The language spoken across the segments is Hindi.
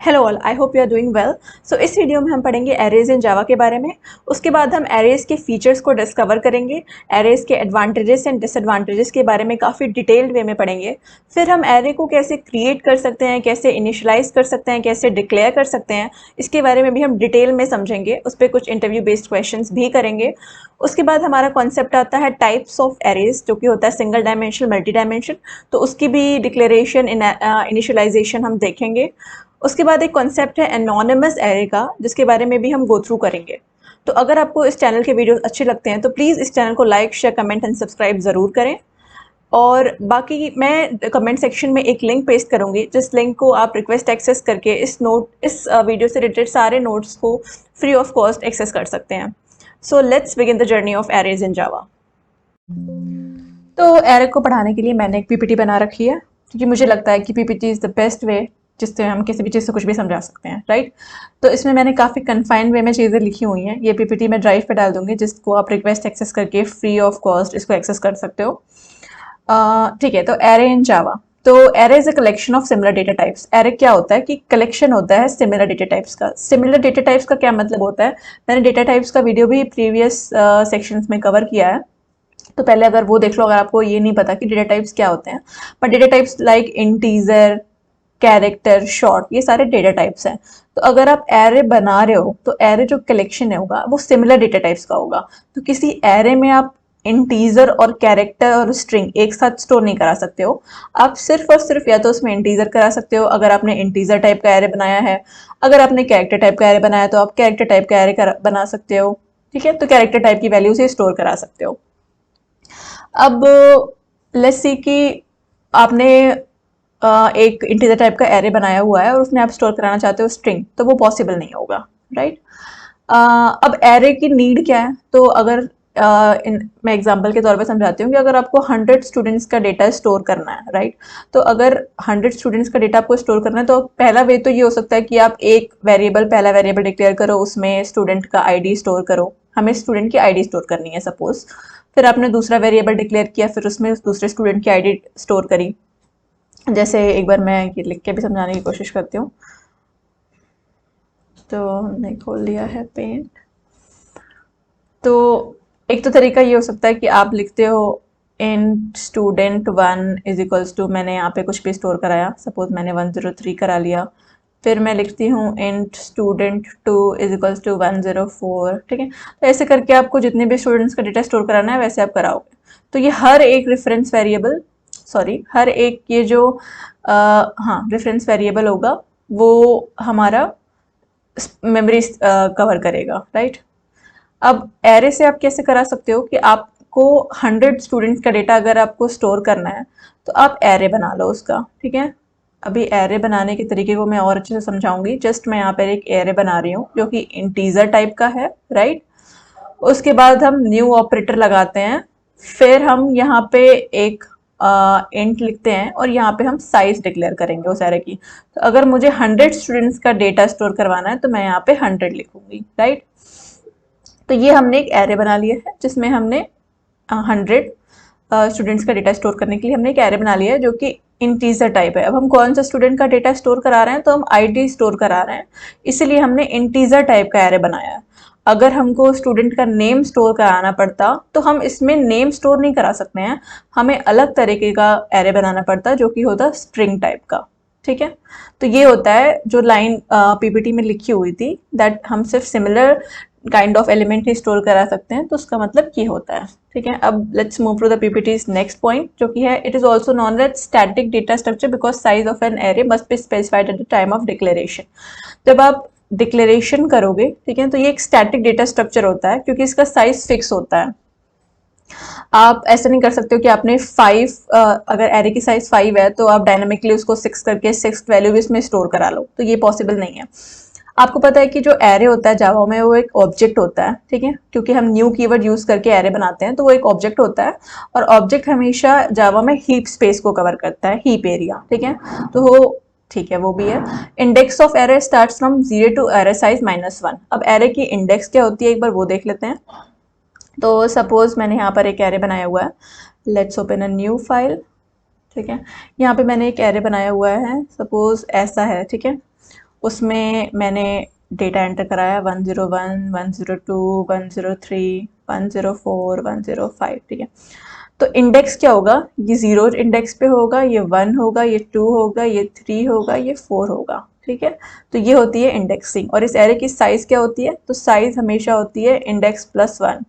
Hello all, I hope you are doing well. So इस वीडियो में हम पढ़ेंगे एरेज इन जावा के बारे में। उसके बाद हम एरेज के फीचर्स को डिस्कवर करेंगे, एरेज के एडवांटेजेस एंड डिसएडवांटेजेस के बारे में काफ़ी डिटेल्ड वे में पढ़ेंगे। फिर हम एरे को कैसे क्रिएट कर सकते हैं, कैसे इनिशियलाइज कर सकते हैं, कैसे डिक्लेयर कर सकते हैं, इसके बारे में भी हम डिटेल में समझेंगे। उस पर कुछ इंटरव्यू बेस्ड क्वेश्चंस भी करेंगे। उसके बाद हमारा कॉन्सेप्ट आता है टाइप्स ऑफ एरेज, जो कि होता है सिंगल डायमेंशनल, मल्टी डायमेंशन। तो उसकी भी डिक्लेरेशन, इनिशियलाइजेशन हम देखेंगे। उसके बाद एक कॉन्सेप्ट है एनोनिमस एरे का, जिसके बारे में भी हम गो थ्रू करेंगे। तो अगर आपको इस चैनल के वीडियोस अच्छे लगते हैं तो प्लीज़ इस चैनल को like, share, comment and subscribe ज़रूर करें। और बाकी मैं कमेंट सेक्शन में एक लिंक पेस्ट करूंगी, जिस लिंक को आप रिक्वेस्ट एक्सेस करके इस वीडियो से रिलेटेड सारे नोट्स को फ्री ऑफ कॉस्ट एक्सेस कर सकते हैं। So let's begin the journey of arrays in Java. तो एरे को पढ़ाने के लिए मैंने एक पीपीटी बना रखी है, क्योंकि मुझे लगता है कि PPT is the best way जिससे हम किसी भी चीज़ से कुछ भी समझा सकते हैं, राइट। तो इसमें मैंने काफ़ी कन्फाइंड वे में चीज़ें लिखी हुई हैं। ये पीपीटी मैं ड्राइव पे डाल दूंगी, जिसको आप रिक्वेस्ट एक्सेस करके फ्री ऑफ कॉस्ट इसको एक्सेस कर सकते हो। ठीक है, तो एरे इन जावा। तो array is a collection of similar data types. Array क्या होता है कि कलेक्शन होता है सिमिलर डेटा टाइप्स का। सिमिलर डेटा टाइप्स का क्या मतलब होता है, मैंने डेटा टाइप्स का वीडियो भी प्रीवियस सेक्शंस में कवर किया है, तो पहले अगर वो देख लो, अगर आपको ये नहीं पता कि डेटा टाइप्स क्या होते हैं। पर data types like integer, character, short, ये सारे डेटा टाइप्स हैं। तो अगर आप एरे बना रहे हो तो एरे जो कलेक्शन है होगा वो सिमिलर डेटा टाइप्स का होगा। तो किसी एरे में आप इंटीजर और कैरेक्टर और स्ट्रिंग एक साथ स्टोर नहीं करा सकते हो। आप सिर्फ और सिर्फ या तो उसमें इंटीजर करा सकते हो अगर आपने इंटीजर टाइप का एरे बनाया है। अगर आपने कैरेक्टर टाइप का एरे बनाया तो आप कैरेक्टर टाइप का एरे बना सकते हो। ठीक है, तो कैरेक्टर टाइप की वैल्यू से स्टोर करा सकते हो। अब लेट्स सी कि आपने एक इंटीजर टाइप का एरे बनाया हुआ है और उसमें आप स्टोर कराना चाहते हो स्ट्रिंग, तो वो पॉसिबल नहीं होगा, राइट। अब एरे की नीड क्या है, तो अगर मैं एग्जांपल के तौर पे समझाती हूँ कि अगर आपको 100 स्टूडेंट्स का डेटा स्टोर करना है, राइट। तो अगर 100 स्टूडेंट्स का डेटा आपको स्टोर करना है तो पहला वे तो ये हो सकता है कि आप एक वेरिएबल, पहला वेरिएबल डिक्लेयर करो, उसमें स्टूडेंट का आईडी स्टोर करो। हमें स्टूडेंट की आईडी स्टोर करनी है सपोज। फिर आपने दूसरा वेरिएबल डिक्लेयर किया, फिर उसमें उस दूसरे स्टूडेंट की आईडी स्टोर करी। जैसे एक बार मैं ये लिख के भी समझाने की कोशिश करती हूँ। तो हमने खोल लिया है पेंट। तो एक तो तरीका ये हो सकता है कि आप लिखते हो int student 1 is equals to, मैंने यहाँ पे कुछ भी स्टोर कराया, सपोज मैंने 103 करा लिया। फिर मैं लिखती हूँ int student 2 is equals to 104। ठीक है, तो ऐसे करके आपको जितने भी स्टूडेंट्स का डेटा स्टोर कराना है वैसे आप कराओगे। तो ये हर एक रेफरेंस वेरिएबल, सॉरी, हर एक ये जो हाँ रेफरेंस वेरिएबल होगा वो हमारा मेमोरी कवर करेगा, राइट। अब एरे से आप कैसे करा सकते हो कि आपको 100 स्टूडेंट्स का डेटा अगर आपको स्टोर करना है तो आप एरे बना लो उसका। ठीक है, अभी एरे बनाने के तरीके को मैं और अच्छे से समझाऊंगी। जस्ट मैं यहाँ पर एक एरे बना रही हूँ जो कि इंटीजर टाइप का है, राइट। उसके बाद हम न्यू ऑपरेटर लगाते हैं, फिर हम यहाँ पे एक इंट लिखते हैं और यहाँ पे हम साइज डिक्लेयर करेंगे उस एरे की। तो अगर मुझे 100 स्टूडेंट्स का डेटा स्टोर करवाना है तो मैं यहाँ पे 100 लिखूंगी, राइट। तो ये हमने एक एरे बना लिया है जिसमें हमने 100 स्टूडेंट्स का डेटा स्टोर करने के लिए हमने एक एरे बना लिया है जो कि इंटीजर टाइप है। अब हम कौन सा स्टूडेंट का डेटा स्टोर करा रहे हैं, तो हम आईडी स्टोर करा रहे हैं, इसीलिए हमने इंटीजर टाइप का एरे बनाया है। अगर हमको स्टूडेंट का नेम स्टोर कराना पड़ता तो हम इसमें नेम स्टोर नहीं करा सकते हैं, हमें अलग तरीके का एरे बनाना पड़ता जो कि होता स्ट्रिंग टाइप का। ठीक है, तो ये होता है जो लाइन पीपीटी में लिखी हुई थी, दैट हम सिर्फ similar kind of element he store करा सकते हैं, तो उसका मतलब ये होता है। ठीक है, अब let's move to the PPTs next point, जो कि है it is also known as static data structure because size of an array must be specified at the time of declaration. जब आप डिक्लेरेशन करोगे, ठीक है, तो ये एक स्टैटिक डेटा स्ट्रक्चर होता है क्योंकि इसका साइज फिक्स होता है। आप ऐसा नहीं कर सकते हो कि आपने 5 अगर एरे की साइज 5 है तो आप डायनामिकली उसको 6 करके 6 वैल्यू भी इसमें स्टोर करा लो, तो ये पॉसिबल नहीं है। आपको पता है कि जो एरे होता है जावा में वो एक ऑब्जेक्ट होता है, ठीक है, क्योंकि हम न्यू कीवर्ड यूज करके एरे बनाते हैं तो वो एक ऑब्जेक्ट होता है। और ऑब्जेक्ट हमेशा जावा में हीप स्पेस को कवर करता है, हीप एरिया। ठीक है, तो वो ठीक है, वो भी है। Index of array starts from 0 to array size -1। अब एरे की इंडेक्स क्या होती है एक बार वो देख लेते हैं। तो सपोज मैंने यहाँ पर एक एरे बनाया हुआ है, let's open a new file. ठीक है, यहाँ पे मैंने एक एरे बनाया हुआ है, सपोज ऐसा है। ठीक है, उसमें मैंने डेटा एंटर कराया 101, 102, 103, 104, 105, ठीक है। तो इंडेक्स क्या होगा, ये 0 इंडेक्स पे होगा, ये 1 होगा, ये 2 होगा, ये 3 होगा, ये 4 होगा, ठीक है। तो ये होती है इंडेक्सिंग। और इस एरे की साइज क्या होती है, तो साइज हमेशा होती है इंडेक्स प्लस 1,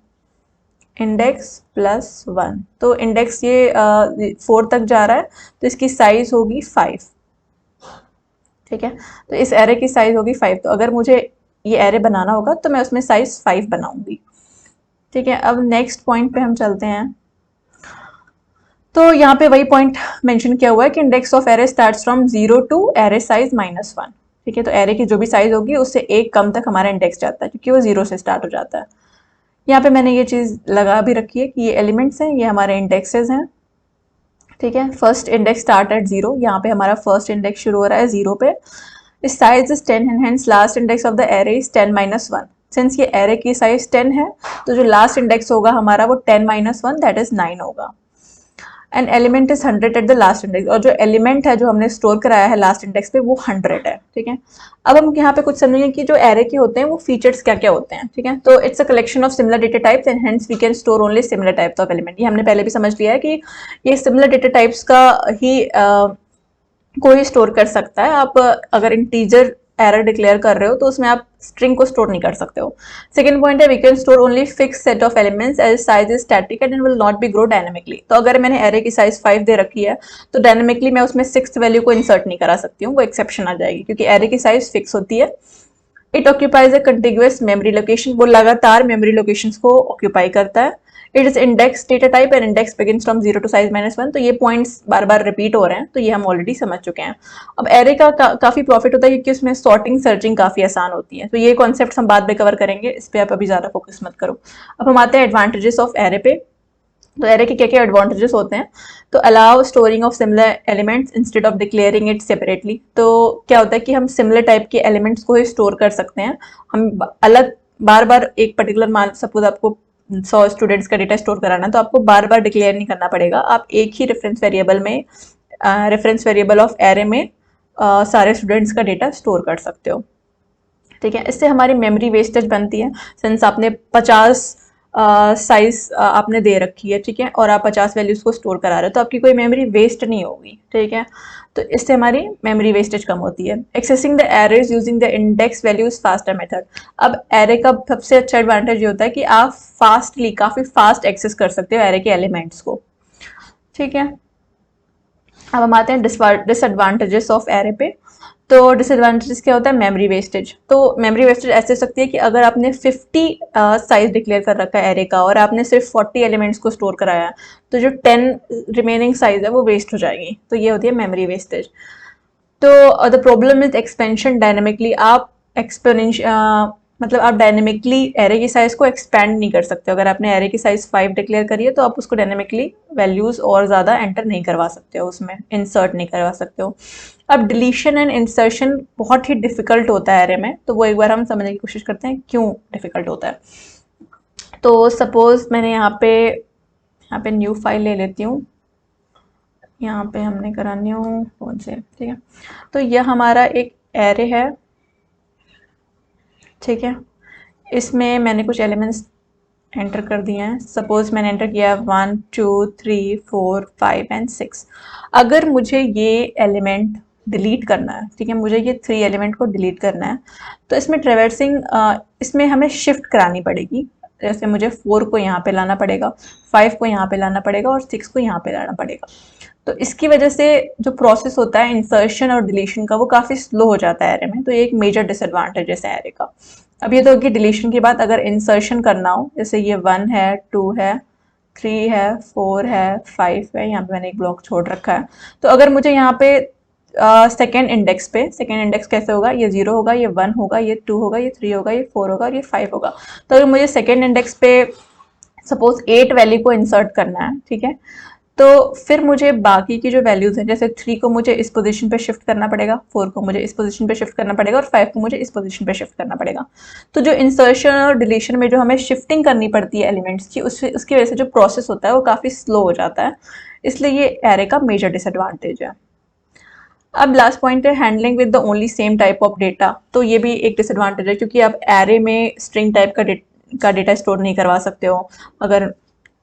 इंडेक्स प्लस 1। तो इंडेक्स ये 4 तक जा रहा है, तो इसकी साइज होगी 5, ठीक है। तो इस एरे की साइज होगी 5। तो अगर मुझे ये एरे बनाना होगा तो मैं उसमें साइज 5 बनाऊंगी, ठीक है। अब नेक्स्ट पॉइंट पे हम चलते हैं। तो यहाँ पे वही पॉइंट मेंशन किया हुआ है कि index of array starts from 0 to array size -1, ठीक है। तो एरे की जो भी साइज होगी उससे एक कम तक हमारा इंडेक्स जाता है, क्योंकि वो 0 से स्टार्ट हो जाता है। यहाँ पे मैंने ये चीज़ लगा भी रखी है कि ये एलिमेंट्स हैं, ये हमारे इंडेक्सेस हैं, ठीक है। फर्स्ट इंडेक्स स्टार्ट एट 0, यहाँ पे हमारा फर्स्ट इंडेक्स शुरू हो रहा है 0 पे। इस size is 10 and hence last index of the array is 10 -1। Since ये एरे की साइज 10 है, तो जो लास्ट इंडेक्स होगा हमारा वो 10 - 1 दैट इज 9 होगा। And element is 100 at the last index, और जो एलिमेंट है जो हमने स्टोर कराया है लास्ट इंडेक्स पे वो 100 है, ठीक है। अब हम यहाँ पे कुछ समझेंगे कि जो एरे के होते हैं वो फीचर्स क्या क्या होते हैं, ठीक है। तो it's a collection of similar data types and hence we can store only similar types of element. ये हमने पहले भी समझ लिया है कि ये सिमिलर डेटा टाइप्स का ही कोई स्टोर कर सकता है। आप अगर इंटीजर एरर डिक्लेयर कर रहे हो तो उसमें आप स्ट्रिंग को स्टोर नहीं कर सकते हो। सेकंड पॉइंट है we can store only fix set of elements as size is static and will not be grow dynamically. तो अगर मैंने एरे की साइज 5 दे रखी है तो डायनेमिकली मैं उसमें 6th वैल्यू को इंसर्ट नहीं करा सकती हूँ, वो एक्सेप्शन आ जाएगी, क्योंकि एरे की साइज फिक्स होती है। It occupies a contiguous memory location, वो लगातार मेमोरी लोकेशंस को ऑक्यूपाई करता है। It is index data type and index begins from 0 to size -1। तो ये पॉइंट्स बार बार रिपीट हो रहे हैं, तो ये हम ऑलरेडी समझ चुके हैं। अब एरे का काफी प्रॉफिट होता है क्योंकि उसमें सॉर्टिंग सर्चिंग काफी आसान होती है। तो ये कॉन्सेप्ट हम बाद में कवर करेंगे, इस पर आप अभी ज्यादा फोकस मत करो। अब हम आते हैं एडवांटेजेस ऑफ एरे पे। तो एरे के क्या क्या एडवांटेजेस होते हैं, तो allow storing of similar elements instead of declaring it separately. तो क्या होता है कि हम सिमिलर टाइप के एलिमेंट्स को ही स्टोर कर सकते हैं। हम अलग बार बार एक पर्टिकुलर मान, सपोज आपको 100 स्टूडेंट्स का डेटा स्टोर कराना है तो आपको बार बार डिक्लेयर नहीं करना पड़ेगा। आप एक ही रेफरेंस वेरिएबल में, रेफरेंस वेरिएबल ऑफ एरे में सारे स्टूडेंट्स का डेटा स्टोर कर सकते हो, ठीक है। इससे हमारी मेमोरी वेस्टेज बनती है। सिंस आपने 50 साइज आपने दे रखी है, ठीक है, और आप 50 वैल्यूज को स्टोर करा रहे हो तो आपकी कोई मेमोरी वेस्ट नहीं होगी, ठीक है। तो इससे हमारी मेमोरी वेस्टेज कम होती है। Accessing the arrays using the index values faster method. अब एरे का सबसे अच्छा एडवांटेज ये होता है कि आप फास्टली, काफी फास्ट एक्सेस कर सकते हो एरे के एलिमेंट्स को, ठीक है। अब हम आते हैं डिसएडवांटेजेस ऑफ एरे पे। तो डिसएडवांटेजेस क्या होता है, मेमोरी वेस्टेज। तो मेमोरी वेस्टेज ऐसे हो सकती है कि अगर आपने 50 साइज डिक्लेयर कर रखा है एरे का और आपने सिर्फ 40 एलिमेंट्स को स्टोर कराया है, तो जो 10 रिमेनिंग साइज है वो वेस्ट हो जाएगी। तो ये होती है मेमोरी वेस्टेज। तो the problem is expansion dynamically. आप मतलब आप डायनेमिकली एरे की साइज को एक्सपेंड नहीं कर सकते। अगर आपने एरे की साइज 5 डिक्लेयर करी है तो आप उसको डायनेमिकली वैल्यूज और ज़्यादा एंटर नहीं करवा सकते हो, उसमें इंसर्ट नहीं करवा सकते हो। अब डिलीशन एंड इंसर्शन बहुत ही डिफिकल्ट होता है एरे में, तो वो एक बार हम समझने की कोशिश करते हैं क्यों डिफिकल्ट होता है। तो सपोज मैंने यहाँ पे न्यू फाइल ले लेती हूँ। यहाँ पे हमने करा न्यू कौन से, ठीक है। तो यह हमारा एक एरे है, ठीक है। इसमें मैंने कुछ एलिमेंट्स एंटर कर दिए हैं। सपोज मैंने एंटर किया 1 2 3 4 5 एंड 6। अगर मुझे ये एलिमेंट डिलीट करना है, ठीक है, मुझे ये 3 एलिमेंट को डिलीट करना है, तो इसमें ट्रेवर्सिंग, इसमें हमें शिफ्ट करानी पड़ेगी। जैसे मुझे 4 को यहाँ पे लाना पड़ेगा, 5 को यहाँ पे लाना पड़ेगा और 6 को यहाँ पे लाना पड़ेगा। तो इसकी वजह से जो प्रोसेस होता है इंसर्शन और डिलीशन का वो काफ़ी स्लो हो जाता है एरे में। तो ये एक मेजर डिसएडवांटेज है एरे का। अब ये तो होगी डिलीशन की बात। अगर इंसर्शन करना हो, जैसे ये 1 है, 2 है, 3 है, 4 है, 5 है, यहाँ पे मैंने एक ब्लॉक छोड़ रखा है। तो अगर मुझे यहाँ पे सेकेंड इंडेक्स कैसे होगा, ये 0 होगा, ये 1 होगा, ये 2 होगा, ये 3 होगा, ये 4 होगा और ये 5 होगा। तो अगर मुझे सेकेंड इंडेक्स पे सपोज 8 वैल्यू को इंसर्ट करना है, ठीक है, तो फिर मुझे बाकी की जो वैल्यूज हैं, जैसे 3 को मुझे इस पोजीशन पे शिफ्ट करना पड़ेगा, 4 को मुझे इस पोजीशन पे शिफ्ट करना पड़ेगा और 5 को मुझे इस पोजीशन पे शिफ्ट करना पड़ेगा। तो जो इंसर्शन और डिलीशन में जो हमें शिफ्टिंग करनी पड़ती है एलिमेंट्स की, उसकी वजह से जो प्रोसेस होता है वो काफ़ी स्लो हो जाता है। इसलिए ये एरे का मेजर डिसएडवांटेज है। अब लास्ट पॉइंट है handling with the only same type of data. तो ये भी एक डिसएडवांटेज है क्योंकि आप एरे में स्ट्रिंग टाइप का डेटा स्टोर नहीं करवा सकते हो। अगर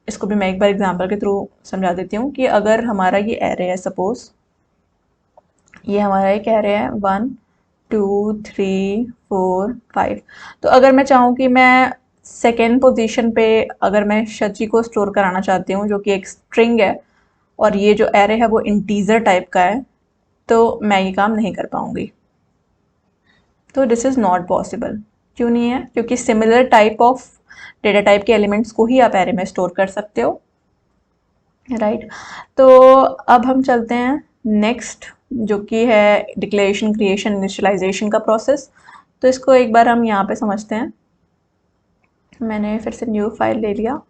इसको भी मैं एक बार एग्जांपल के थ्रू समझा देती हूँ कि अगर हमारा ये एरे है, सपोज ये हमारा एक एरे है 1 2 3 4 5। तो अगर मैं चाहूँ कि मैं सेकेंड पोजीशन पे अगर मैं शची को स्टोर कराना चाहती हूँ जो कि एक स्ट्रिंग है और ये जो एरे है वो इंटीजर टाइप का है, तो मैं ये काम नहीं कर पाऊंगी। तो दिस इज़ नॉट पॉसिबल। क्यों नहीं है? क्योंकि similar type of data type के एलिमेंट्स को ही आप एरे में स्टोर कर सकते हो, राइट। तो अब हम चलते हैं नेक्स्ट, जो कि है डिक्लेरेशन, क्रिएशन, इनिशियलाइजेशन का प्रोसेस। तो इसको एक बार हम यहाँ पे समझते हैं। मैंने फिर से न्यू फाइल ले लिया।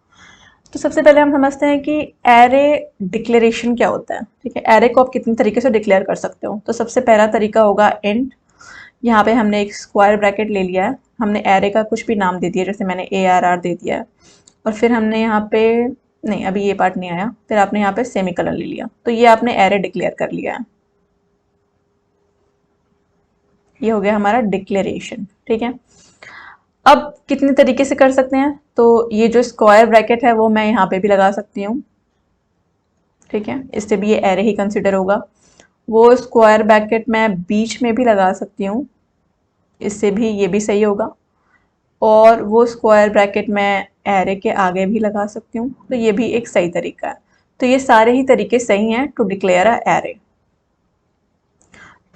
तो सबसे पहले हम समझते हैं कि एरे डिक्लेरेशन क्या होता है। ठीक है, एरे को आप कितने तरीके से डिक्लेयर कर सकते हो। तो सबसे पहला तरीका होगा इंट। यहाँ पे हमने एक स्क्वायर ब्रैकेट ले लिया है, हमने एरे का कुछ भी नाम दे दिया, जैसे मैंने ARR दे दिया है, और फिर हमने यहाँ पे, नहीं अभी ये पार्ट नहीं आया, फिर आपने यहाँ पे सेमीकोलन ले लिया। तो ये आपने एरे डिक्लेयर कर लिया है। ये हो गया हमारा डिक्लेरेशन। ठीक है, अब कितने तरीके से कर सकते हैं। तो ये जो स्क्वायर ब्रैकेट है वो मैं यहाँ पे भी लगा सकती हूँ। ठीक है, इससे भी ये एरे ही कंसिडर होगा। वो स्क्वायर ब्रैकेट मैं बीच में भी लगा सकती हूँ, इससे भी ये भी सही होगा। और वो स्क्वायर ब्रैकेट मैं एरे के आगे भी लगा सकती हूँ, तो ये भी एक सही तरीका है। तो ये सारे ही तरीके सही हैं to declare a array.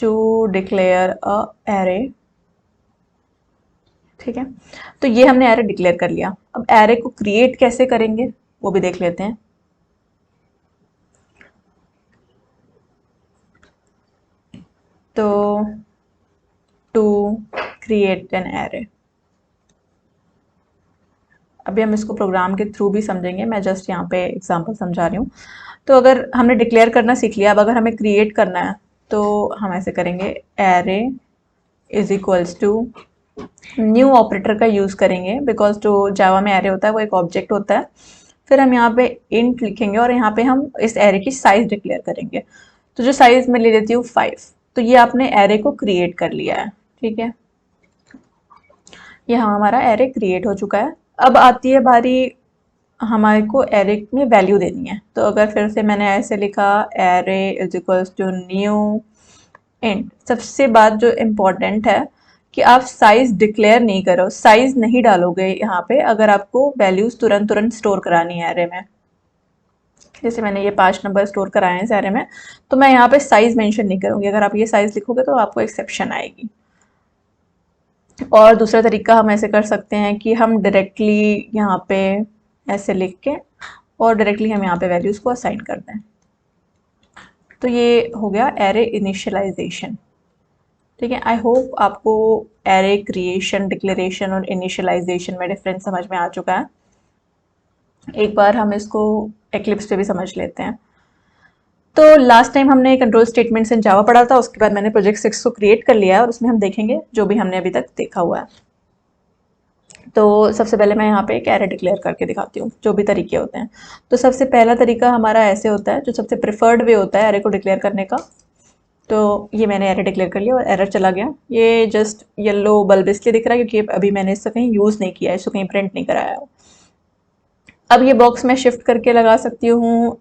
To declare a array, ठीक है। तो ये हमने एरे डिक्लेयर कर लिया। अब एरे को क्रिएट कैसे करेंगे वो भी देख लेते हैं। तो टू क्रिएट एन एरे, अभी हम इसको प्रोग्राम के थ्रू भी समझेंगे, मैं जस्ट यहाँ पे एग्जांपल समझा रही हूँ। तो अगर हमने डिक्लेयर करना सीख लिया, अब अगर हमें क्रिएट करना है तो हम ऐसे करेंगे, array is equals to, new operator का यूज़ करेंगे बिकॉज जो जावा में एरे होता है वो एक ऑब्जेक्ट होता है। फिर हम यहाँ पे इंट लिखेंगे और यहाँ पे हम इस एरे की साइज डिक्लेयर करेंगे। तो जो साइज मैं ले लेती हूँ 5। तो ये आपने एरे को क्रिएट कर लिया है। ठीक है, ये हमारा एरे क्रिएट हो चुका है। अब आती है बारी हमारे को एरे में वैल्यू देनी है। तो अगर फिर से मैंने ऐसे लिखा, array is equals to new int, सबसे बात जो इम्पोर्टेंट है कि आप साइज डिक्लेयर नहीं करो, साइज नहीं डालोगे यहाँ पे अगर आपको वैल्यूज तुरंत तुरंत स्टोर करानी है एरे में। जैसे मैंने ये 5 नंबर स्टोर कराए हैं इस एरे में, तो मैं यहाँ पे साइज मेंशन नहीं करूँगी। अगर आप ये साइज लिखोगे तो आपको एक्सेप्शन आएगी। और दूसरा तरीका हम ऐसे कर सकते हैं कि हम डायरेक्टली यहाँ पे ऐसे लिख के और डायरेक्टली हम यहाँ पे वैल्यूज़ को असाइन कर दें। तो ये हो गया एरे इनिशियलाइजेशन। ठीक है, आई होप आपको एरे क्रिएशन, डिक्लेरेशन और इनिशियलाइजेशन में डिफरेंस समझ में आ चुका है। एक बार हम इसको एक्लिप्स पे भी समझ लेते हैं। तो लास्ट टाइम हमने कंट्रोल स्टेटमेंट्स इन जावा पढ़ा था, उसके बाद मैंने प्रोजेक्ट 6 को क्रिएट कर लिया है और उसमें हम देखेंगे जो भी हमने अभी तक देखा हुआ है। तो सबसे पहले मैं यहाँ पे एक एरे डिक्लेयर करके दिखाती हूँ, जो भी तरीके होते हैं। तो सबसे पहला तरीका हमारा ऐसे होता है, जो सबसे प्रेफर्ड वे होता है एरे को डिक्लेयर करने का। तो ये मैंने एरे डिक्लेयर कर लिया और एरर चला गया। ये जस्ट येलो बल्ब इसलिए दिख रहा है क्योंकि अभी मैंने इससे कहीं यूज़ नहीं किया है, इसको कहीं प्रिंट नहीं कराया है। अब ये बॉक्स मैं शिफ्ट करके लगा सकती हूँ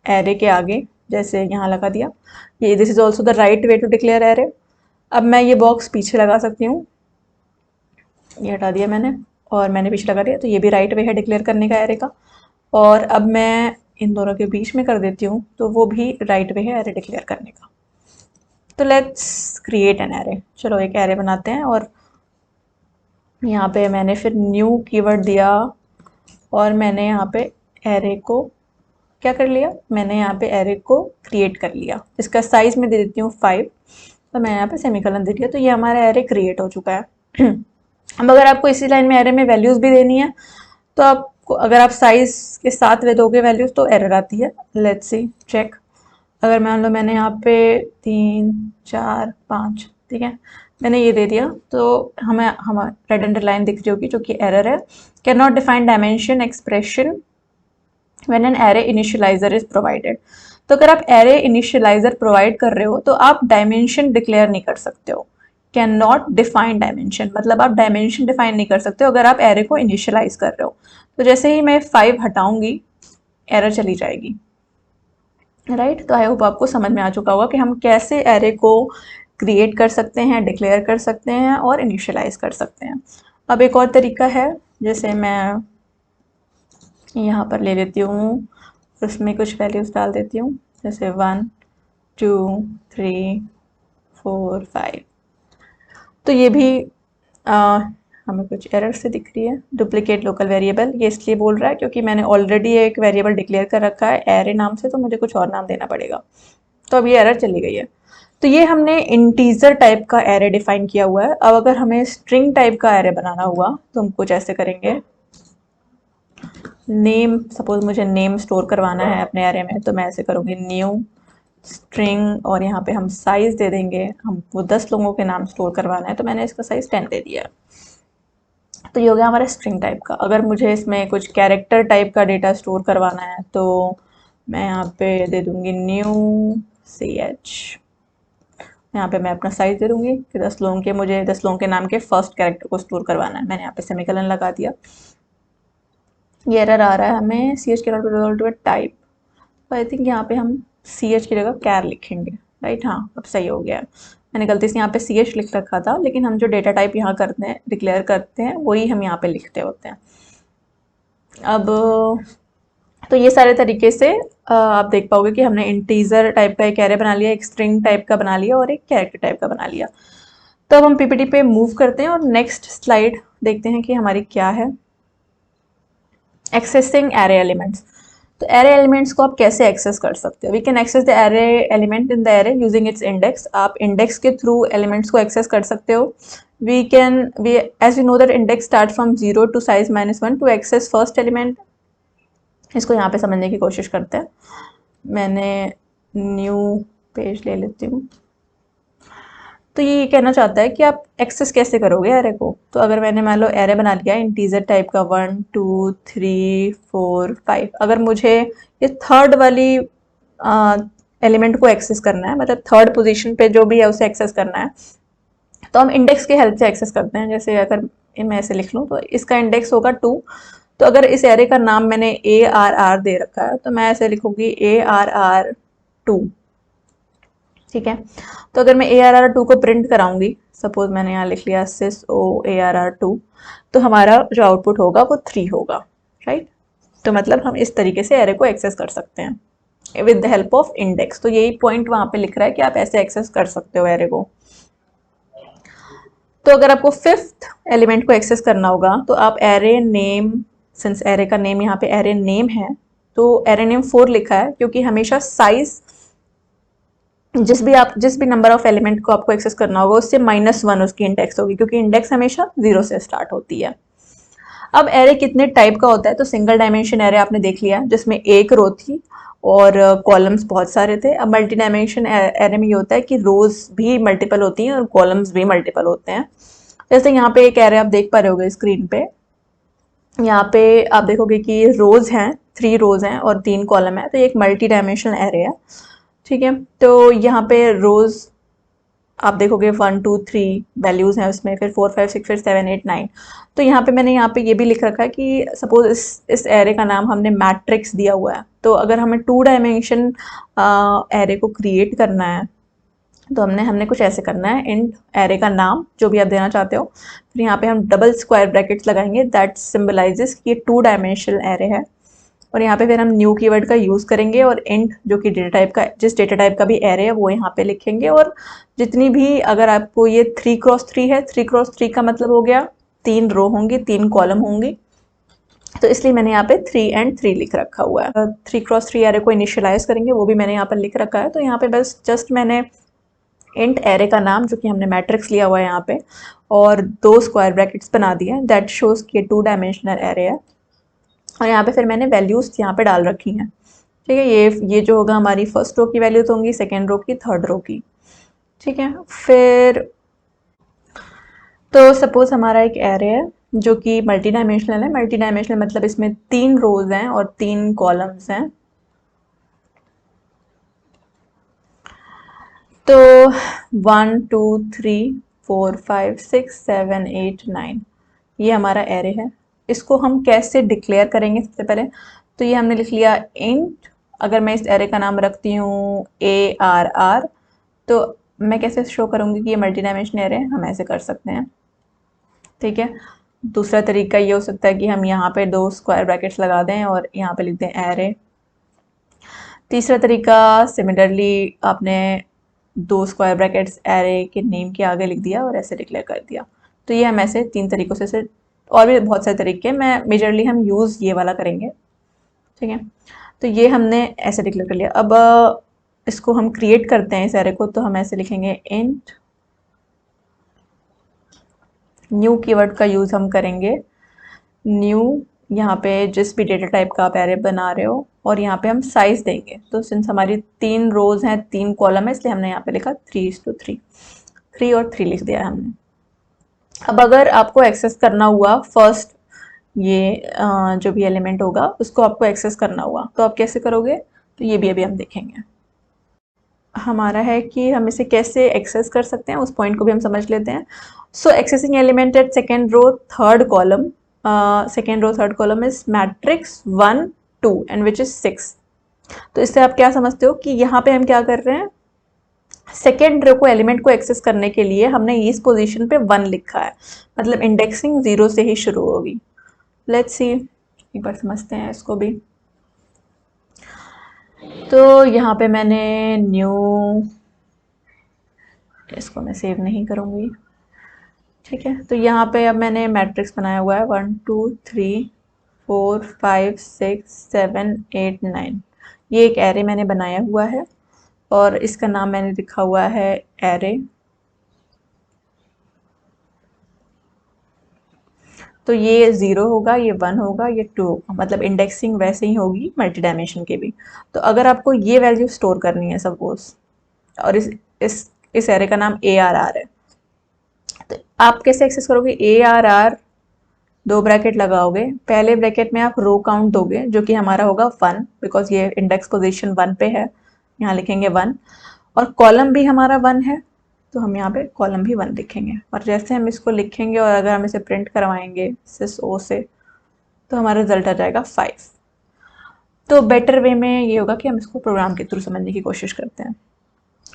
एरे के आगे, जैसे यहाँ लगा दिया। ये this is also the right way to declare array. अब मैं ये बॉक्स पीछे लगा सकती हूँ, ये हटा दिया मैंने और मैंने पीछे लगा दिया। तो ये भी राइट वे है डिक्लेयर करने का एरे का। और अब मैं इन दोनों के बीच में कर देती हूँ, तो वो भी राइट वे है एरे डिक्लेयर करने का। तो लेट्स क्रिएट एन एरे। चलो एक एरे बनाते हैं और यहाँ पे मैंने फिर न्यू कीवर्ड दिया और मैंने यहाँ पे एरे को क्या कर लिया, मैंने यहाँ पे एरे को क्रिएट कर लिया। इसका साइज मैं दे देती हूँ 5, तो मैं यहाँ पे सेमीकोलन दे दिया। तो ये हमारा एरे क्रिएट हो चुका है। अब अगर आपको इसी लाइन में एरे में वैल्यूज़ भी देनी है तो आपको, अगर आप साइज के साथ वे दोगे वैल्यूज़ तो एरर आती है। Let's see check. अगर मान लो मैंने यहाँ पे 3 4 5, ठीक है, मैंने ये दे दिया, तो हमें रेड अंडरलाइन दिख रही होगी जो कि एरर है। Can not define dimension expression when an array initialiser is provided. तो अगर आप एरे इनिशियलाइजर प्रोवाइड कर रहे हो तो आप डायमेंशन डिक्लेयर नहीं कर सकते हो, कैन नॉट डिफाइन डायमेंशन, मतलब आप डायमेंशन डिफाइन नहीं कर सकते हो अगर आप एरे को इनिशियलाइज कर रहे हो। तो जैसे ही मैं 5 हटाऊंगी एरर चली जाएगी, राइट। तो आई होप आपको समझ में आ चुका होगा कि हम कैसे एरे को क्रिएट कर सकते हैं, डिक्लेयर कर सकते हैं और इनिशियलाइज कर सकते हैं। अब एक और तरीका है, जैसे मैं यहाँ पर ले लेती हूँ, उसमें कुछ वैल्यूज़ डाल देती हूँ, जैसे 1 2 3 4 5। तो ये भी हमें कुछ एरर से दिख रही है। डुप्लीकेट लोकल वेरिएबल, ये इसलिए बोल रहा है क्योंकि मैंने ऑलरेडी एक वेरिएबल डिक्लेयर कर रखा है एरे नाम से, तो मुझे कुछ और नाम देना पड़ेगा। तो अब ये एरर चली गई है। तो ये हमने इंटीजर टाइप का एरे डिफाइन किया हुआ है। अब अगर हमें स्ट्रिंग टाइप का एरे बनाना हुआ तो हम कुछ ऐसे करेंगे। नेम, सपोज मुझे नेम स्टोर करवाना है अपने एरे में, तो मैं ऐसे करूँगी न्यू स्ट्रिंग, और यहाँ पे हम साइज दे देंगे, हमको 10 लोगों के नाम स्टोर करवाना है तो मैंने इसका साइज 10 दे दिया है। तो ये हो गया हमारा स्ट्रिंग टाइप का। अगर मुझे इसमें कुछ कैरेक्टर टाइप का डेटा स्टोर करवाना है तो मैं यहाँ पे दे दूँगी न्यू ch, यहाँ पे मैं अपना साइज दे दूँगी कि 10 लोगों के, मुझे 10 लोगों के नाम के फर्स्ट कैरेक्टर को स्टोर करवाना है। मैंने यहाँ पे सेमीकोलन लगा दिया। ये एरर आ रहा है हमें ch के नॉट टू टाइप, तो आई थिंक यहाँ पे हम ch की जगह कैर लिखेंगे, राइट। हाँ, अब सही हो गया है। मैंने गलती से यहाँ पे ch लिख रखा था, लेकिन हम जो डेटा टाइप यहाँ करते हैं, डिक्लेयर करते हैं, वही हम यहाँ पे लिखते होते हैं। अब तो ये सारे तरीके से आप देख पाओगे कि हमने इंटीजर टाइप का एक एरे बना लिया, एक स्ट्रिंग टाइप का बना लिया और एक कैरेक्टर टाइप का बना लिया। तो अब हम पीपीटी पे मूव करते हैं और नेक्स्ट स्लाइड देखते हैं कि हमारी क्या है। Accessing array elements. तो एरे एलिमेंट्स को आप कैसे एक्सेस कर सकते हो? We can access the array element in the array using its index. आप इंडेक्स के थ्रू एलिमेंट्स को एक्सेस कर सकते हो। We as we know that index start from 0 to size -1 to access first element. इसको यहाँ पे समझने की कोशिश करते हैं। मैंने न्यू पेज ले लेती हूँ। तो ये कहना चाहता है कि आप एक्सेस कैसे करोगे एरे को। तो अगर मैंने मान लो एरे बना लिया इंटीजर टाइप का 1 2 3 4 5, अगर मुझे ये थर्ड वाली एलिमेंट को एक्सेस करना है, मतलब थर्ड पोजीशन पे जो भी है उसे एक्सेस करना है, तो हम इंडेक्स की हेल्प से एक्सेस करते हैं। जैसे अगर मैं ऐसे लिख लूँ तो इसका इंडेक्स होगा 2। तो अगर इस एरे का नाम मैंने ARR दे रखा है तो मैं ऐसे लिखूंगी ARR2, ठीक है। तो अगर मैं ARR2 को प्रिंट कराऊंगी, सपोज मैंने यहाँ लिख लिया sys ARR2, तो हमारा जो आउटपुट होगा वो 3 होगा, राइट। तो मतलब हम इस तरीके से एरे को एक्सेस कर सकते हैं with the help of index. तो यही पॉइंट वहाँ पे लिख रहा है कि आप ऐसे एक्सेस कर सकते हो एरे को। तो अगर आपको 5th एलिमेंट को एक्सेस करना होगा तो आप एरे नेम, सिंस एरे का नेम यहाँ पे एरे नेम है, तो एरे नेम 4 लिखा है क्योंकि हमेशा साइज जिस भी नंबर ऑफ एलिमेंट को आपको एक्सेस करना होगा उससे -1 उसकी इंडेक्स होगी, क्योंकि इंडेक्स हमेशा 0 से स्टार्ट होती है। अब एरे कितने टाइप का होता है? तो सिंगल डायमेंशन एरे आपने देख लिया जिसमें एक रो थी और कॉलम्स बहुत सारे थे। अब मल्टी डायमेंशन एरे में ये होता है कि रोज भी मल्टीपल होती हैं और कॉलम्स भी मल्टीपल होते हैं। जैसे यहाँ पे एक एरे आप देख पा रहे होगे स्क्रीन पे, यहाँ पे आप देखोगे कि रोज हैं, 3 रोज हैं और 3 कॉलम है, तो ये एक मल्टी डायमेंशनल एरे है, ठीक है। तो यहाँ पे रोज आप देखोगे 1 2 3 वैल्यूज हैं उसमें, फिर 4 5 6 फिर 7 8 9। तो यहाँ पे मैंने यहाँ पे ये भी लिख रखा है कि सपोज इस एरे का नाम हमने मैट्रिक्स दिया हुआ है, तो अगर हमें 2 डायमेंशन एरे को क्रिएट करना है तो हमने कुछ ऐसे करना है, इंट एरे का नाम जो भी आप देना चाहते हो, फिर यहाँ पे हम डबल स्क्वायर ब्रैकेट्स लगाएंगे दैट सिंबलाइजेस कि ये 2 डायमेंशनल एरे है, और यहाँ पे फिर हम न्यू कीवर्ड का यूज़ करेंगे और इंट जो कि डेटा टाइप का, जिस डेटा टाइप का भी एरे है वो यहाँ पे लिखेंगे। और जितनी भी, अगर आपको ये 3x3 है, 3x3 का मतलब हो गया 3 रो होंगी, 3 कॉलम होंगी, तो इसलिए मैंने यहाँ पे 3 and 3 लिख रखा हुआ है। 3x3 एरे को इनिशियलाइज करेंगे, वो भी मैंने यहाँ पर लिख रखा है। तो यहाँ पे बस जस्ट मैंने इंट एरे का नाम जो कि हमने मैट्रिक्स लिया हुआ है यहाँ पे, और 2 स्क्वायर ब्रैकेट्स बना दिए दैट शोज कि 2 डायमेंशनल एरे है, और यहाँ पे फिर मैंने वैल्यूज यहाँ पे डाल रखी हैं, ठीक है। ये जो होगा हमारी फर्स्ट रो की वैल्यूज होंगी, सेकेंड रो की, थर्ड रो की, ठीक है। फिर तो सपोज हमारा एक एरे है जो कि मल्टी डायमेंशनल है। मल्टी डायमेंशनल मतलब इसमें 3 रोज हैं और 3 कॉलम्स हैं, तो 1 2 3 4 5 6 7 8 9 ये हमारा एरे है। इसको हम कैसे डिक्लेयर करेंगे? सबसे पहले तो ये हमने लिख लिया इंट। अगर मैं इस एरे का नाम रखती हूँ ARR, तो मैं कैसे शो करूँगी कि ये मल्टी डायमेंशनल एरे है? हम ऐसे कर सकते हैं, ठीक है। दूसरा तरीका ये हो सकता है कि हम यहाँ पे 2 स्क्वायर ब्रैकेट्स लगा दें और यहाँ पे लिख दें एरे। तीसरा तरीका, सिमिलरली आपने 2 स्क्वायर ब्रैकेट्स एरे के नेम के आगे लिख दिया और ऐसे डिक्लेयर कर दिया। तो ये हम ऐसे 3 तरीकों से और भी बहुत सारे तरीके, मैं मेजरली हम यूज़ ये वाला करेंगे, ठीक है। तो ये हमने ऐसे डिक्लेयर कर लिया। अब इसको हम क्रिएट करते हैं इस एरे को, तो हम ऐसे लिखेंगे इंट न्यू कीवर्ड का यूज़ हम करेंगे। न्यू, यहाँ पे जिस भी डेटा टाइप का आप एरे बना रहे हो, और यहाँ पे हम साइज देंगे। तो सिंस हमारी 3 रोज हैं, 3 कॉलम है, इसलिए हमने यहाँ पे लिखा 3:3, 3 और 3 लिख दिया है हमने। अब अगर आपको एक्सेस करना हुआ फर्स्ट, ये जो भी एलिमेंट होगा उसको आपको एक्सेस करना हुआ, तो आप कैसे करोगे? तो ये भी अभी हम देखेंगे। हमारा है कि हम इसे कैसे एक्सेस कर सकते हैं, उस पॉइंट को भी हम समझ लेते हैं। So accessing element at second row third column, second row third column is matrix 1 2 and which is 6। तो इससे आप क्या समझते हो कि यहाँ पे हम क्या कर रहे हैं? सेकेंड रो को एलिमेंट को एक्सेस करने के लिए हमने इस पोजीशन पे 1 लिखा है, मतलब इंडेक्सिंग 0 से ही शुरू होगी। लेट्स सी, एक बार समझते हैं इसको भी। तो यहाँ पे मैंने न्यू, इसको मैं सेव नहीं करूँगी, ठीक है। तो यहाँ पे अब मैंने मैट्रिक्स बनाया हुआ है 1 2 3 4 5 6 7 8 9। ये एक एरे मैंने बनाया हुआ है और इसका नाम मैंने लिखा हुआ है एरे। तो ये 0 होगा, ये 1 होगा, ये 2 होगा, मतलब इंडेक्सिंग वैसे ही होगी मल्टी डायमेंशन की भी। तो अगर आपको ये वैल्यू स्टोर करनी है सपोज, और इस एरे का नाम ARR है, तो आप कैसे एक्सेस करोगे? ARR 2 ब्रैकेट लगाओगे, पहले ब्रैकेट में आप रो काउंट दोगे जो कि हमारा होगा 1, बिकॉज ये इंडेक्स पोजीशन 1 पे है, यहाँ लिखेंगे 1। और कॉलम भी हमारा 1 है, तो हम यहाँ पे कॉलम भी 1 लिखेंगे। और जैसे हम इसको लिखेंगे और अगर हम इसे प्रिंट करवाएंगे सिस ओ से, तो हमारा रिजल्ट आ जाएगा 5। तो बेटर वे में ये होगा कि हम इसको प्रोग्राम के थ्रू समझने की कोशिश करते हैं।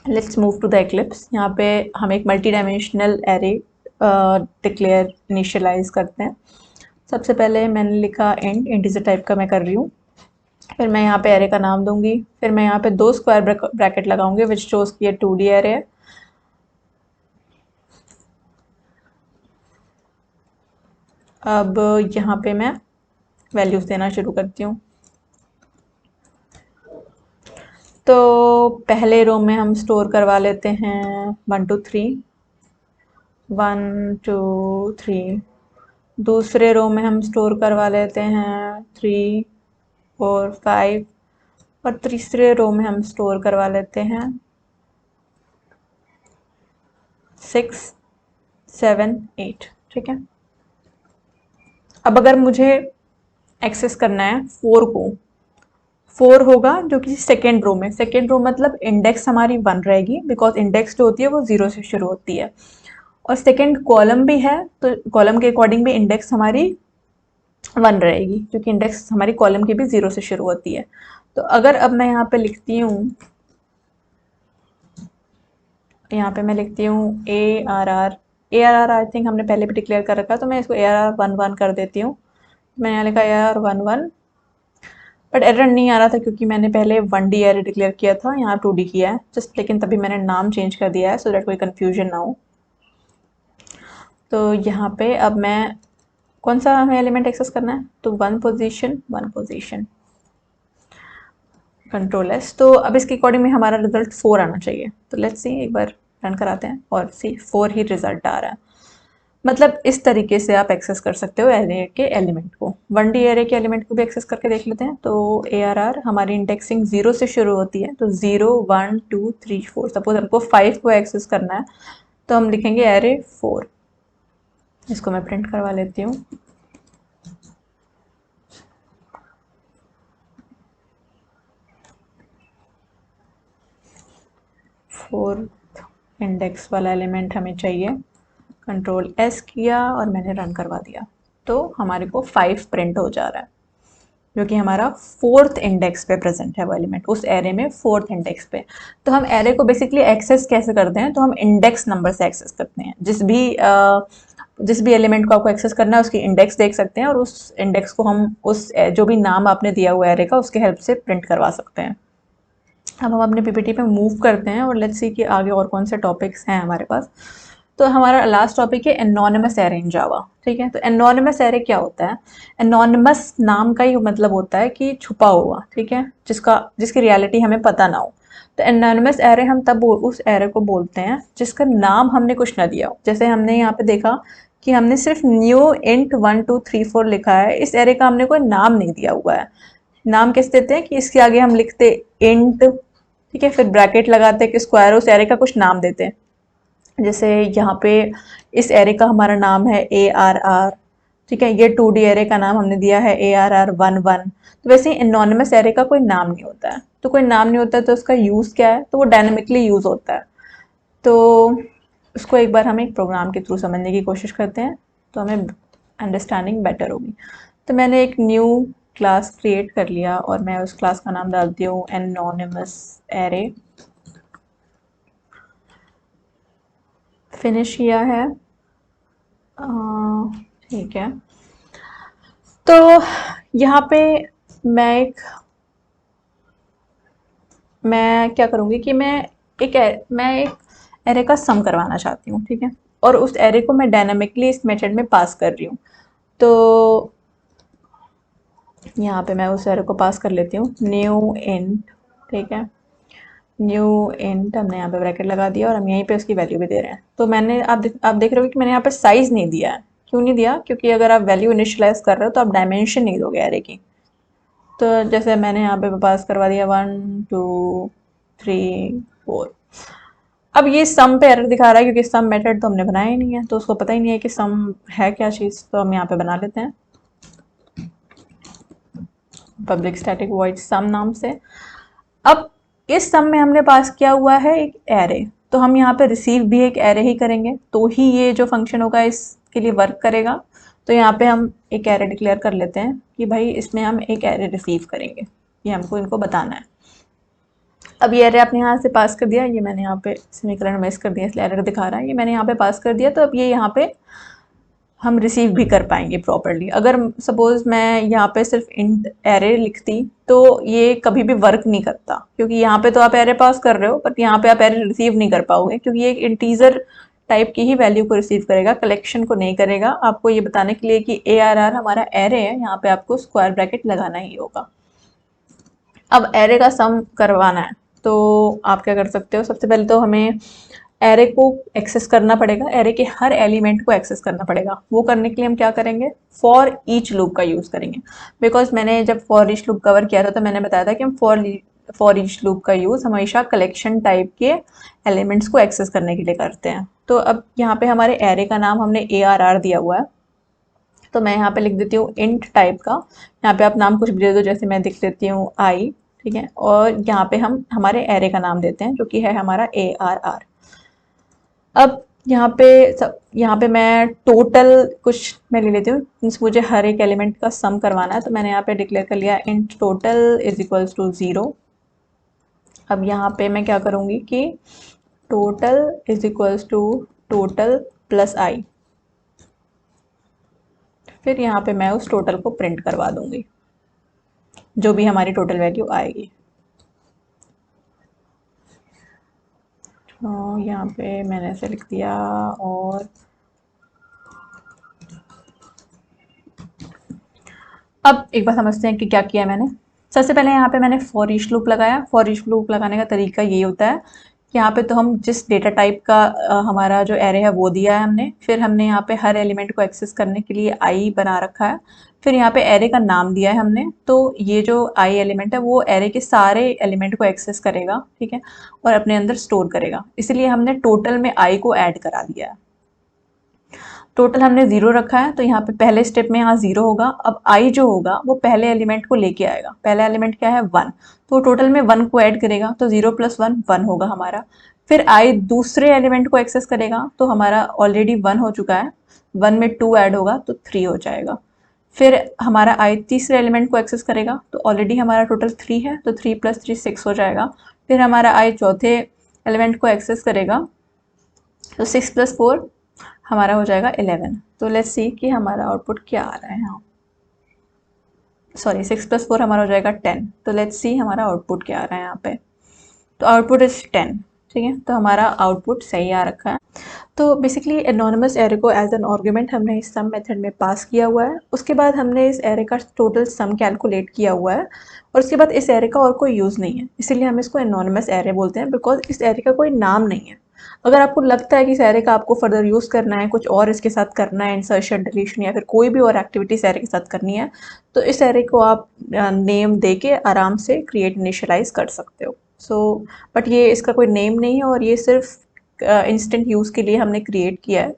Let's move to the Eclipse. यहाँ पे हम एक multi dimensional array declare initialize करते हैं। सबसे पहले मैंने लिखा इंट, इंटीजर टाइप का मैं कर रही हूँ। फिर मैं यहाँ पे एरे का नाम दूंगी, फिर मैं यहाँ पे 2 स्क्वायर ब्रैकेट लगाऊंगी विच शोज कि ये 2D एरे है। अब यहाँ पे मैं वैल्यूज देना शुरू करती हूँ। तो पहले रो में हम स्टोर करवा लेते हैं 1 2 3, 1 2 3। दूसरे रो में हम स्टोर करवा लेते हैं 3 4 5, और तीसरे रो में हम स्टोर करवा लेते हैं 6 7 8, ठीक है। अब अगर मुझे एक्सेस करना है 4 को, 4 होगा जो कि सेकेंड रो में, सेकेंड रो मतलब इंडेक्स हमारी 1 रहेगी, बिकॉज इंडेक्स जो होती है वो 0 से शुरू होती है। और सेकेंड कॉलम भी है, तो कॉलम के अकॉर्डिंग भी इंडेक्स हमारी 1 रहेगी, क्योंकि इंडेक्स हमारी कॉलम की भी 0 से शुरू होती है। तो अगर अब मैं यहाँ पे लिखती हूँ, यहाँ पे मैं लिखती हूँ ARR, ARR आई थिंक हमने पहले भी डिक्लेयर कर रखा है, तो मैं इसको ARR 1 1 कर देती हूँ। मैंने यहाँ लिखा ARR 1 1, बट एरर नहीं आ रहा था क्योंकि मैंने पहले 1D एरर डिक्लेयर किया था, यहाँ 2D किया है जस्ट, लेकिन तभी मैंने नाम चेंज कर दिया है सो दैट कोई कन्फ्यूजन ना हो। तो यहाँ पे अब मैं कौन सा हमें एलिमेंट एक्सेस करना है? तो 1 पोजीशन कंट्रोल एस। तो अब इसके अकॉर्डिंग में हमारा रिजल्ट 4 आना चाहिए। तो लेट्स सी, एक बार रन कराते हैं और सी 4 ही रिजल्ट आ रहा है। मतलब इस तरीके से आप एक्सेस कर सकते हो एरे के एलिमेंट को। 1D एरे के एलिमेंट को भी एक्सेस करके देख लेते हैं। तो ARR हमारी इंडेक्सिंग 0 से शुरू होती है, तो 0 1 2 3 4। सपोज हमको 5 को एक्सेस करना है, तो हम लिखेंगे एरे 4। इसको मैं प्रिंट करवा लेती हूँ। फोर इंडेक्स वाला एलिमेंट हमें चाहिए, कंट्रोल एस किया और मैंने रन करवा दिया, तो हमारे को 5 प्रिंट हो जा रहा है, जो कि हमारा 4th इंडेक्स पे प्रेजेंट है वो एलिमेंट, उस एरे में 4th इंडेक्स पे। तो हम एरे को बेसिकली एक्सेस कैसे करते हैं, तो हम इंडेक्स नंबर से एक्सेस करते हैं। जिस भी एलिमेंट को आपको एक्सेस करना है उसकी इंडेक्स देख सकते हैं, और उस इंडेक्स को हम उस जो भी नाम आपने दिया हुआ एरे का उसके हेल्प से प्रिंट करवा सकते हैं। अब हम अपने पीपीटी पे मूव करते हैं और लेट्स सी कि आगे और कौन से टॉपिक्स हैं हमारे पास। तो हमारा लास्ट टॉपिक है एनोनिमस एरे इन जावा। ठीक है, तो एनोनिमस एरे क्या होता है? एनोनिमस नाम का ही मतलब होता है कि छुपा हुआ, ठीक है, जिसकी रियलिटी हमें पता ना हो। तो एनोनिमस एरे हम तब उस एरे को बोलते हैं जिसका नाम हमने कुछ ना दिया हो। जैसे हमने यहाँ पे देखा कि हमने सिर्फ न्यू इंट 1 2 3 4 लिखा है, इस एरे का हमने कोई नाम नहीं दिया हुआ है। नाम कैसे देते हैं कि इसके आगे हम लिखते इंट, ठीक है, फिर ब्रैकेट लगाते हैं कि स्क्वायर, उस एरे का कुछ नाम देते हैं। जैसे यहाँ पे इस एरे का हमारा नाम है ARR, ठीक है, ये 2D एरे का नाम हमने दिया है ARR11। तो वैसे ही एनोनिमस एरे का कोई नाम नहीं होता है, तो कोई नाम नहीं होता है तो उसका यूज़ क्या है, तो वो डायनेमिकली यूज़ होता है। तो उसको एक बार हम एक प्रोग्राम के थ्रू समझने की कोशिश करते हैं, तो हमें अंडरस्टैंडिंग बेटर होगी। तो मैंने एक न्यू क्लास क्रिएट कर लिया और मैं उस क्लास का नाम डालती हूँ एनोनिमस एरे। फिनिश किया है, ठीक है। तो यहाँ पे मैं एक मैं क्या करूँगी कि मैं एक एरे का सम करवाना चाहती हूँ, ठीक है, और उस एरे को मैं डायनामिकली इस मेथड में पास कर रही हूँ। तो यहाँ पे मैं उस एरे को पास कर लेती हूँ न्यू इंट, ठीक है, न्यू इंट हमने यहाँ पे ब्रैकेट लगा दिया और हम यहीं पे उसकी वैल्यू भी दे रहे हैं। तो आप देख रहे हो कि मैंने यहाँ पे साइज नहीं दिया है। क्यों नहीं दिया? क्योंकि अगर आप वैल्यू इनिशियलाइज कर रहे हो तो आप डायमेंशन नहीं दोगे एरे की। तो जैसे मैंने यहाँ पे पास करवा दिया 1 2 3 4। अब ये सम पे एरर दिखा रहा है क्योंकि सम मेथड तो हमने बनाया ही नहीं है, तो उसको पता ही नहीं है कि सम है क्या चीज़। तो हम यहाँ पे बना लेते हैं पब्लिक स्टैटिक वॉइड सम नाम से। अब इस सम में हमने पास किया हुआ है एक एरे, तो हम यहाँ पे रिसीव भी एक एरे ही करेंगे, तो ही ये जो फंक्शन होगा इसके लिए वर्क करेगा। तो यहाँ पे हम एक एरे डिक्लेयर कर लेते हैं कि भाई इसमें हम एक एरे रिसीव करेंगे, ये हमको इनको बताना है। अब ये एरे आपने यहाँ से पास कर दिया, ये मैंने यहाँ पे सेमीकोलन मिस कर दिया इसलिए एरर दिखा रहा है, ये मैंने यहाँ पे पास कर दिया। तो अब ये यहाँ पे हम रिसीव भी कर पाएंगे प्रॉपरली। अगर सपोज मैं यहाँ पे सिर्फ इंट एरे लिखती तो ये कभी भी वर्क नहीं करता, क्योंकि यहाँ पे तो आप एरे पास कर रहे हो बट यहाँ पे आप एरे रिसीव नहीं कर पाओगे, क्योंकि ये एक इंटीजर टाइप की ही वैल्यू को रिसीव करेगा, कलेक्शन को नहीं करेगा। आपको ये बताने के लिए कि ARR हमारा एरे है, यहाँ पे आपको स्क्वायर ब्रैकेट लगाना ही होगा। अब एरे का सम करवाना है तो आप क्या कर सकते हो, सबसे पहले तो हमें एरे को एक्सेस करना पड़ेगा, एरे के हर एलिमेंट को एक्सेस करना पड़ेगा। वो करने के लिए हम क्या करेंगे, फॉर ईच लूप का यूज़ करेंगे। बिकॉज मैंने जब फॉर ईच लूप कवर किया था तो मैंने बताया था कि हम फॉर ईच लूप का यूज़ हमेशा कलेक्शन टाइप के एलिमेंट्स को एक्सेस करने के लिए करते हैं। तो अब यहाँ पे हमारे एरे का नाम हमने ARR दिया हुआ है, तो मैं यहाँ पे लिख देती हूँ इंट टाइप का। यहाँ पे आप नाम कुछ भी दे दो, जैसे मैं लिख देती हूँ आई, ठीक है, और यहाँ पे हम हमारे एरे का नाम देते हैं जो कि है हमारा ARR। अब यहाँ पे मैं टोटल कुछ मैं ले लेती हूँ, मीन्स मुझे हर एक एलिमेंट का सम करवाना है, तो मैंने यहाँ पे डिक्लेयर कर लिया int total is equals to 0। अब यहाँ पे मैं क्या करूँगी कि total is equals to total plus i, फिर यहाँ पे मैं उस टोटल को प्रिंट करवा दूंगी जो भी हमारी टोटल वैल्यू आएगी। तो यहाँ पे मैंने ऐसे लिख दिया। और अब एक बार समझते हैं कि क्या किया मैंने। सबसे पहले यहाँ पे मैंने फॉर ईच लूप लगाया। फॉर ईच लूप लगाने का तरीका ये होता है कि यहाँ पे तो हम जिस डेटा टाइप का हमारा जो एरे है वो दिया है हमने, फिर हमने यहाँ पे हर एलिमेंट को एक्सेस करने के लिए आई बना रखा है, फिर यहाँ पे एरे का नाम दिया है हमने। तो ये जो आई एलिमेंट है वो एरे के सारे एलिमेंट को एक्सेस करेगा, ठीक है, और अपने अंदर स्टोर करेगा, इसलिए हमने टोटल में आई को ऐड करा दिया है। टोटल हमने 0 रखा है, तो यहाँ पे पहले स्टेप में यहाँ 0 होगा। अब आई जो होगा वो पहले एलिमेंट को लेके आएगा। पहला एलिमेंट क्या है 1, तो टोटल में 1 को ऐड करेगा, तो 0 + 1 1 होगा हमारा। फिर आई दूसरे एलिमेंट को एक्सेस करेगा, तो हमारा ऑलरेडी 1 हो चुका है, 1 में 2 ऐड होगा तो 3 हो जाएगा। फिर हमारा आई तीसरे एलिमेंट को एक्सेस करेगा, तो ऑलरेडी हमारा टोटल 3 है, तो 3 + 3 6 हो जाएगा। फिर हमारा आई चौथे एलिमेंट को एक्सेस करेगा, तो 6 + 4 हमारा हो जाएगा 11। तो लेट्स सी कि हमारा आउटपुट क्या आ रहा है यहाँ। सॉरी, 6 + 4 हमारा हो जाएगा 10। तो लेट्स सी हमारा आउटपुट क्या आ रहा है यहाँ पे। तो आउटपुट इज 10। ठीक है, तो हमारा आउटपुट सही आ रखा है। तो बेसिकली एनोनिमस एरे को एज एन आर्गुमेंट हमने इस सम मेथड में पास किया हुआ है। उसके बाद हमने इस एरे का टोटल सम कैलकुलेट किया हुआ है, और उसके बाद इस एरे का और कोई यूज़ नहीं है, इसीलिए हम इसको एनोनिमस एरे बोलते हैं, बिकॉज इस एरे का कोई नाम नहीं है। अगर आपको लगता है कि इस एरे का आपको फर्दर यूज़ करना है, कुछ और इसके साथ करना है, इंसर्शन डिलीशन या फिर कोई भी और एक्टिविटी इस एरे के साथ करनी है, तो इस एरे को आप नेम दे के आराम से क्रिएट इनिशियलाइज कर सकते हो। बट ये इसका कोई नेम नहीं है, और ये सिर्फ इंस्टेंट यूज़ के लिए हमने क्रिएट किया है।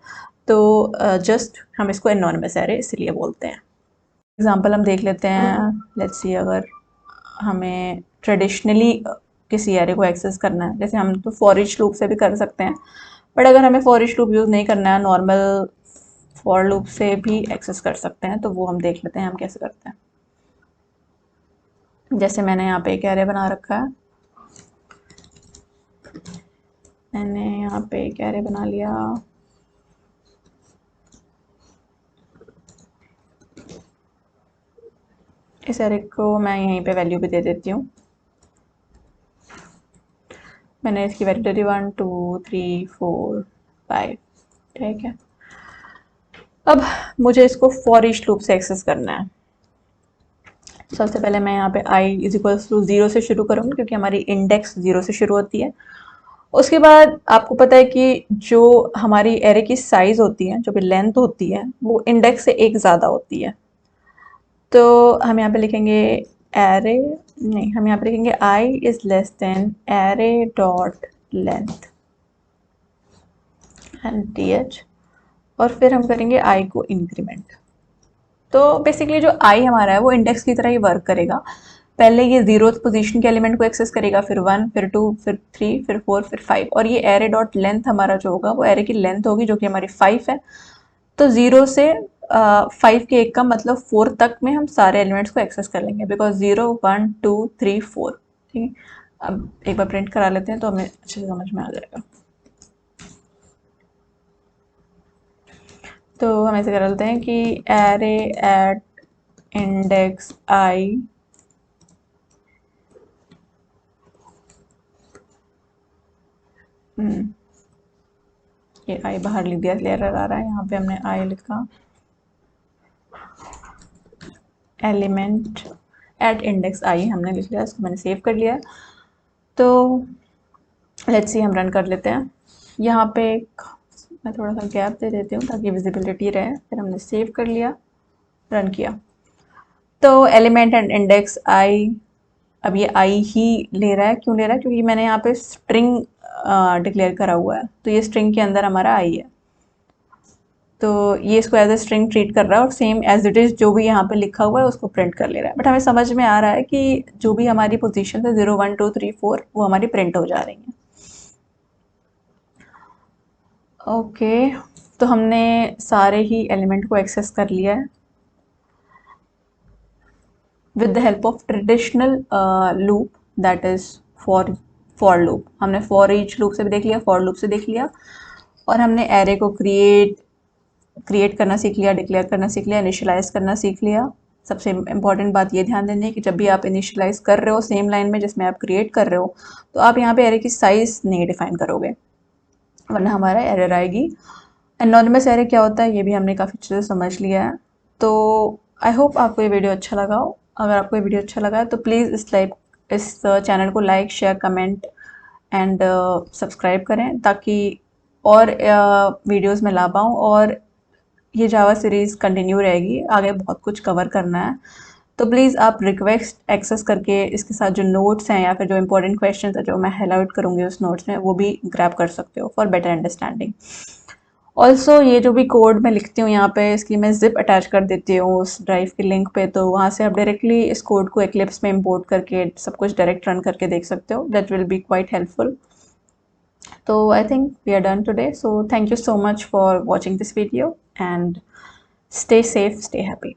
तो जस्ट हम इसको एनोनिमस एरे इसलिए बोलते हैं। एग्जांपल हम देख लेते हैं। लेट्स सी, अगर हमें ट्रेडिशनली किसी एरे को एक्सेस करना है, जैसे हम तो फॉर ईच लूप से भी कर सकते हैं, बट अगर हमें फॉर ईच लूप यूज़ नहीं करना है, नॉर्मल फॉर लूप से भी एक्सेस कर सकते हैं। तो वो हम देख लेते हैं हम कैसे करते हैं। जैसे मैंने यहाँ पे एक एरे बना रखा है, मैंने यहाँ पे एक एरे बना लिया। इस एरे को मैं यहीं पे वैल्यू भी दे देती हूँ। मैंने इसकी वैल्यू दे दी 1 2 3 4 5। ठीक है, अब मुझे इसको फॉर ईच लूप से एक्सेस करना है। सबसे पहले मैं यहाँ पे i = 0 से शुरू करूँगी, क्योंकि हमारी इंडेक्स 0 से शुरू होती है। उसके बाद आपको पता है कि जो हमारी एरे की साइज़ होती है, जो भी लेंथ होती है, वो इंडेक्स से एक ज़्यादा होती है। तो हम यहाँ पे लिखेंगे एरे, नहीं, हम यहाँ पे लिखेंगे i < array dot length and th, और फिर हम करेंगे i को इंक्रीमेंट। तो बेसिकली जो i हमारा है वो इंडेक्स की तरह ही वर्क करेगा। पहले ये 0th पोजीशन के एलिमेंट को एक्सेस करेगा, फिर 1, फिर 2, फिर 3, फिर 4, फिर 5, और ये एरे डॉट लेंथ हमारा जो होगा वो एरे की लेंथ होगी, जो कि हमारी 5 है। तो 0 से 5 के एक का मतलब 4 तक में हम सारे एलिमेंट्स को एक्सेस कर लेंगे, बिकॉज 0 1 2 3 4। ठीक है, अब एक बार प्रिंट करा लेते हैं तो हमें अच्छे से समझ में आ जाएगा। तो हम ऐसे कर लेते हैं कि एरे एट इंडेक्स i ये i बाहर लिख दिया, एरर आ रहा है। यहाँ पे हमने i लिखा, एलिमेंट एट इंडेक्स i हमने लिख लिया, इसको मैंने सेव कर लिया। तो लेट्स सी, हम रन कर लेते हैं। यहाँ पे एक मैं थोड़ा सा गैप दे देती हूँ ताकि विजिबिलिटी रहे। फिर हमने सेव कर लिया, रन किया। तो एलिमेंट एंड इंडेक्स i, अब ये i ही ले रहा है। क्यों ले रहा है? क्योंकि मैंने यहाँ पे स्ट्रिंग डिक्लेयर करा हुआ है, तो ये स्ट्रिंग के अंदर हमारा i है, तो ये इसको एज ए स्ट्रिंग ट्रीट कर रहा है, और सेम एज इट इज़ जो भी यहाँ पे लिखा हुआ है उसको प्रिंट कर ले रहा है। बट हमें समझ में आ रहा है कि जो भी हमारी पोजीशन है 0 1 2 3 4 वो हमारी प्रिंट हो जा रही हैं। ओके, तो हमने सारे ही एलिमेंट को एक्सेस कर लिया है with the help of traditional loop, that is for loop. हमने फॉर ईच लूप से भी देख लिया, फॉर लूप से देख लिया, और हमने एरे को क्रिएट करना सीख लिया, डिक्लेयर करना सीख लिया, इनिशियलाइज करना सीख लिया। सबसे इंपॉर्टेंट बात ये ध्यान देनी है कि जब भी आप इनिशियलाइज कर रहे हो सेम लाइन में जिसमें आप क्रिएट कर रहे हो, तो आप यहाँ पे एरे की साइज नहीं डिफाइन करोगे, वरना हमारा एरर आएगी। एनोनिमस एरे क्या होता है ये भी हमने काफ़ी अच्छे से समझ लिया है। तो आई होप आपको ये वीडियो अच्छा लगा हो। अगर आपको ये वीडियो अच्छा लगा है तो प्लीज़ इस चैनल को like, share, comment and subscribe करें, ताकि और वीडियोस में ला पाऊँ, और ये जावा सीरीज़ कंटिन्यू रहेगी, आगे बहुत कुछ कवर करना है। तो प्लीज़ आप रिक्वेस्ट एक्सेस करके इसके साथ जो नोट्स हैं या फिर जो इंपॉर्टेंट क्वेश्चंस हैं जो मैं हाईलाइट करूँगी उस नोट्स में, वो भी ग्रैब कर सकते हो फॉर बेटर अंडरस्टैंडिंग। ऑल्सो ये जो भी कोड मैं लिखती हूँ यहाँ पे, इसकी मैं जिप अटैच कर देती हूँ उस ड्राइव की लिंक पे, तो वहाँ से आप डायरेक्टली इस कोड को एक्लिप्स में इंपोर्ट करके सब कुछ डायरेक्ट रन करके देख सकते हो. That will be quite helpful. So I think we are done today. So thank you so much for watching this video and stay safe, stay happy.